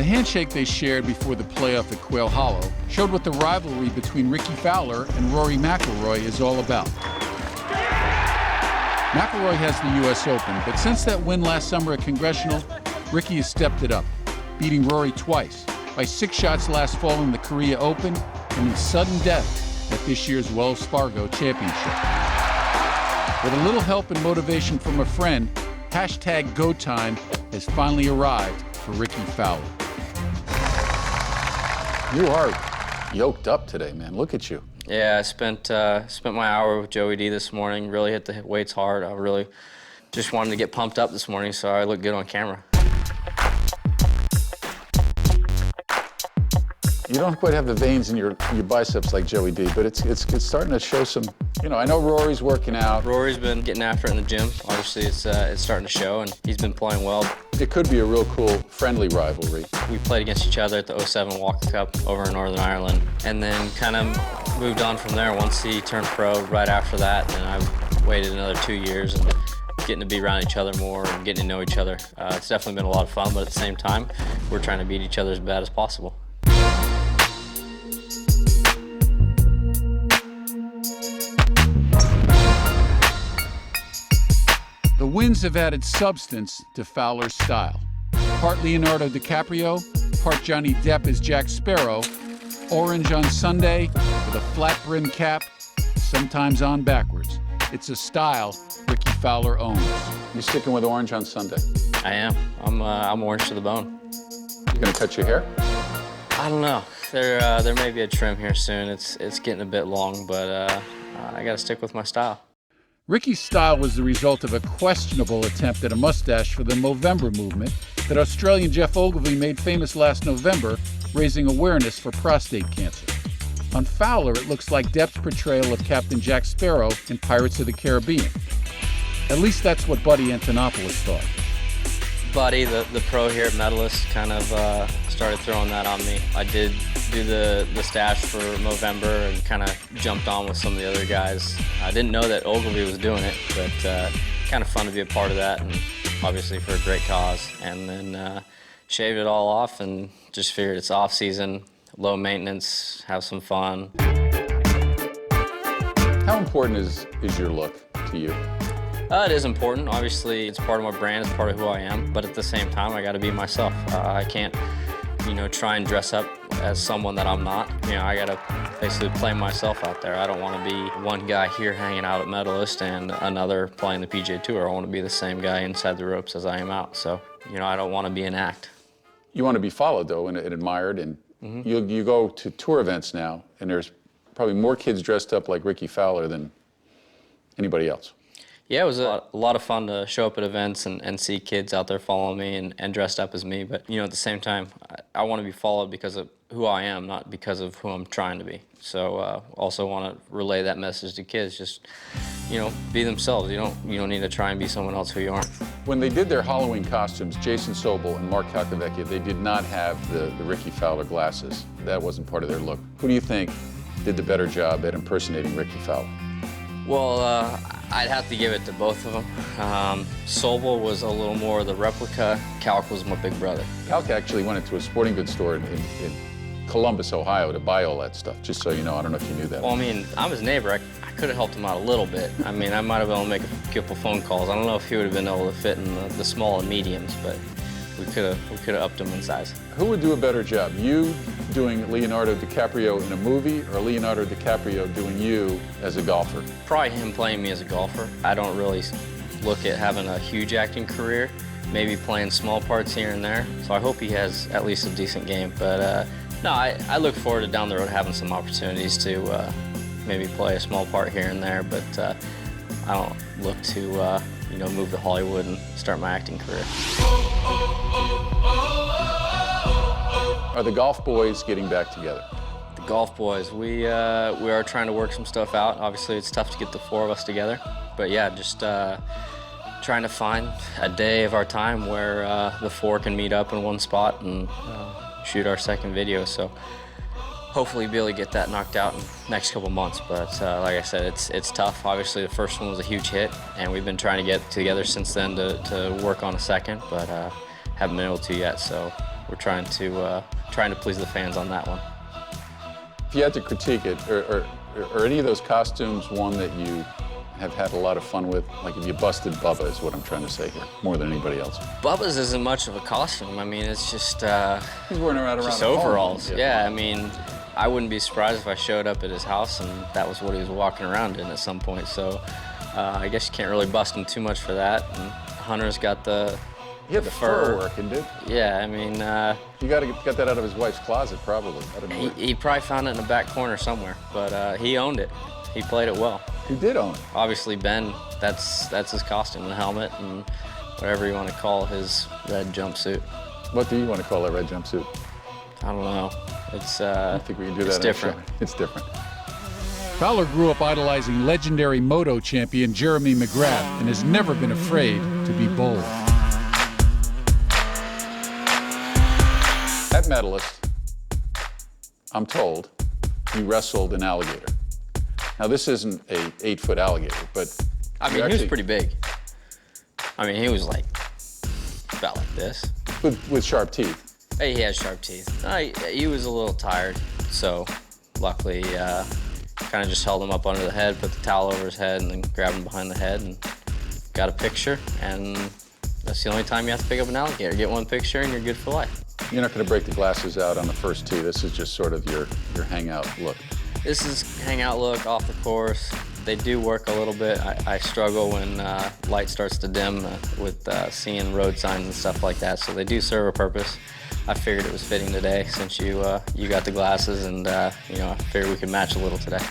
handshake they shared before the playoff at Quail Hollow showed what the rivalry between Rickie Fowler and Rory McIlroy is all about. McIlroy has the U.S. Open, but since that win last summer at Congressional, Rickie has stepped it up, beating Rory twice, by 6 shots last fall in the Korea Open and in sudden death at this year's Wells Fargo Championship. With a little help and motivation from a friend, #GoTime has finally arrived for Rickie Fowler. You are yoked up today, man. Look at you. Yeah, I spent my hour with Joey D this morning. Really hit the weights hard. I really just wanted to get pumped up this morning, so I look good on camera. You don't quite have the veins in your biceps like Joey D, but it's starting to show some. You know, I know Rory's working out. Rory's been getting after it in the gym. Obviously, it's starting to show, and he's been playing well. It could be a real cool, friendly rivalry. We played against each other at the '07 Walker Cup over in Northern Ireland, and then kind of moved on from there. Once he turned pro, right after that, and I waited another 2 years and getting to be around each other more and getting to know each other. It's definitely been a lot of fun, but at the same time, we're trying to beat each other as bad as possible. The wins have added substance to Fowler's style. Part Leonardo DiCaprio, part Johnny Depp as Jack Sparrow, orange on Sunday with a flat-brimmed cap, sometimes on backwards. It's a style Rickie Fowler owns. You sticking with orange on Sunday? I am. I'm orange to the bone. You gonna cut your hair? I don't know. There may be a trim here soon. It's getting a bit long, but I gotta stick with my style. Rickie's style was the result of a questionable attempt at a mustache for the Movember movement that Australian Jeff Ogilvy made famous last November, raising awareness for prostate cancer. On Fowler, it looks like Depp's portrayal of Captain Jack Sparrow in Pirates of the Caribbean. At least that's what Buddy Antonopoulos thought. Buddy, the pro here at Medalist, kind of started throwing that on me. I did do the stash for Movember and kind of jumped on with some of the other guys. I didn't know that Ogilvy was doing it, but kind of fun to be a part of that, and obviously for a great cause. And then shaved it all off and just figured it's off season, low maintenance, have some fun. How important is your look to you? It is important. Obviously, it's part of my brand, it's part of who I am, but at the same time, I gotta be myself. I can't, try and dress up as someone that I'm not. I gotta basically play myself out there. I don't wanna be one guy here hanging out at Medalist and another playing the PGA Tour. I wanna be the same guy inside the ropes as I am out. So, I don't wanna be an act. You wanna be followed, though, and admired, and you go to tour events now, and there's probably more kids dressed up like Rickie Fowler than anybody else. Yeah, it was a lot of fun to show up at events and see kids out there following me and dressed up as me. But, at the same time, I want to be followed because of who I am, not because of who I'm trying to be. So also want to relay that message to kids. Just, be themselves. You don't need to try and be someone else who you aren't. When they did their Halloween costumes, Jason Sobel and Mark Calcavecchia, they did not have the Rickie Fowler glasses. That wasn't part of their look. Who do you think did the better job at impersonating Rickie Fowler? Well, I'd have to give it to both of them. Sobel was a little more the replica. Calc was my big brother. Calc actually went into a sporting goods store in Columbus, Ohio to buy all that stuff, just so you know. I don't know if you knew that. Well, I'm his neighbor. I could have helped him out a little bit. I might have been able to make a couple phone calls. I don't know if he would have been able to fit in the small and mediums, but we could have upped him in size. Who would do a better job? You doing Leonardo DiCaprio in a movie, or Leonardo DiCaprio doing you as a golfer? Probably him playing me as a golfer. I don't really look at having a huge acting career, maybe playing small parts here and there. So I hope he has at least a decent game. But no, I look forward to down the road having some opportunities to maybe play a small part here and there, but I don't look to move to Hollywood and start my acting career. Are the golf boys getting back together? The golf boys, we are trying to work some stuff out. Obviously, it's tough to get the 4 of us together, but yeah, just trying to find a day of our time where the 4 can meet up in one spot and shoot our second video. So hopefully be able to get that knocked out in the next couple months. But like I said, it's tough. Obviously, the first one was a huge hit, and we've been trying to get together since then to work on a second, but haven't been able to yet. So we're trying to please the fans on that one. If you had to critique it, or any of those costumes one that you have had a lot of fun with? Like if you busted Bubba is what I'm trying to say here, more than anybody else. Bubba's isn't much of a costume. I mean, it's just he's wearing around just overalls. Yeah, I mean, I wouldn't be surprised if I showed up at his house and that was what he was walking around in at some point. So I guess you can't really bust him too much for that. And Hunter's got the fur working, dude. Yeah, I mean, you got that out of his wife's closet, probably. I don't know. He probably found it in the back corner somewhere, but he owned it. He played it well. He did own it. Obviously, Ben, that's his costume, the helmet and whatever you want to call his red jumpsuit. What do you want to call that red jumpsuit? I don't know. It's I think we can do that. It's different. It's different. Fowler grew up idolizing legendary moto champion Jeremy McGrath and has never been afraid to be bold. That medalist, I'm told, he wrestled an alligator. Now, this isn't a 8-foot alligator, but I mean, he was pretty big. I mean, he was like about like this. With sharp teeth. Hey, he has sharp teeth. He was a little tired, so luckily, kind of just held him up under the head, put the towel over his head, and then grabbed him behind the head and got a picture. And that's the only time you have to pick up an alligator. Get one picture, and you're good for life. You're not going to break the glasses out on the first tee. This is just sort of your hangout look. This is hangout look off the course. They do work a little bit. I struggle when light starts to dim with seeing road signs and stuff like that, so they do serve a purpose. I figured it was fitting today since you got the glasses, and you know, I figured we could match a little today.